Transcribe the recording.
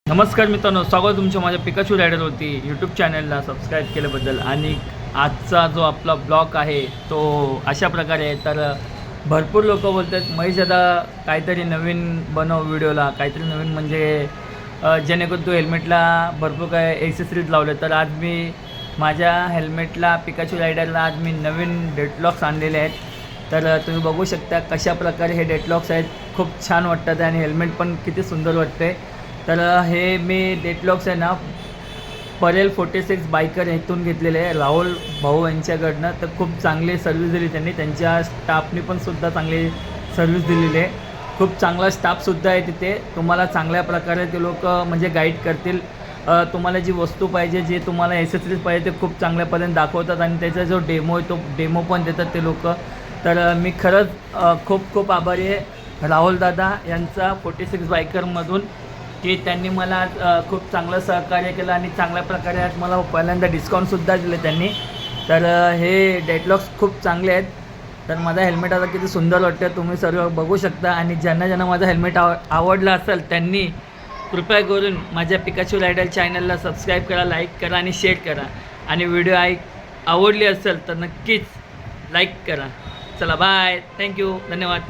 नमस्कार मित्रांनो, स्वागत तुमच्या माझ्या पिकाचू रायडरवरती यूट्यूब चॅनलला सबस्क्राईब केल्याबद्दल. आणि आजचा जो आपला ब्लॉग आहे तो अशा प्रकारे आहे. तर भरपूर लोक बोलतात महेश दादा काहीतरी नवीन बनव व्हिडिओला, काहीतरी नवीन म्हणजे जेणेकरून तू हेल्मेटला भरपूर काय एक्सेसरीज लावले. तर आज मी माझ्या हेल्मेटला पिकाचू रायडरला आज मी नवीन डेटलॉक्स आणलेले आहेत. तर तुम्ही बघू शकता कशा प्रकारे हे डेटलॉक्स आहेत. खूप छान वाटतात आणि हेल्मेट पण किती सुंदर वाटते. तर हे मी डेटलॉक्स आहे ना परेल 46 बायकर इथून घेतलेले आहे, राहुल भाऊ यांच्याकडनं. तर खूप चांगली सर्व्हिस दिली त्यांनी, त्यांच्या स्टाफनी पण सुद्धा चांगली सर्व्हिस दिलेली आहे. खूप चांगला स्टाफसुद्धा आहे तिथे. तुम्हाला चांगल्या प्रकारे ते लोक म्हणजे गाईड करतील. तुम्हाला जी वस्तू पाहिजे, जे तुम्हाला एक्सेसरीज पाहिजे ते खूप चांगल्यापर्यंत दाखवतात आणि त्याचा जो डेमो आहे तो डेमो पण देतात ते लोक. तर मी खरंच खूप खूप आभारी आहे राहुल दादा यांचा 46 बायकरमधून, की त्यांनी मला आज खूप चांगलं सहकार्य केलं आणि चांगल्या प्रकारे आज मला पहिल्यांदा डिस्काउंटसुद्धा दिले त्यांनी. तर हे डेटलॉक्स खूप चांगले आहेत. तर माझा हेल्मेट आता किती सुंदर वाटतं तुम्ही सर्व बघू शकता. आणि ज्यांना माझा हेल्मेट आवडला असेल त्यांनी कृपया करून माझ्या पिकाचू रायडर चॅनलला सबस्क्राईब करा, लाईक करा आणि शेअर करा. आणि व्हिडिओ आवडली असेल तर नक्कीच लाईक करा. चला बाय, थँक्यू, धन्यवाद.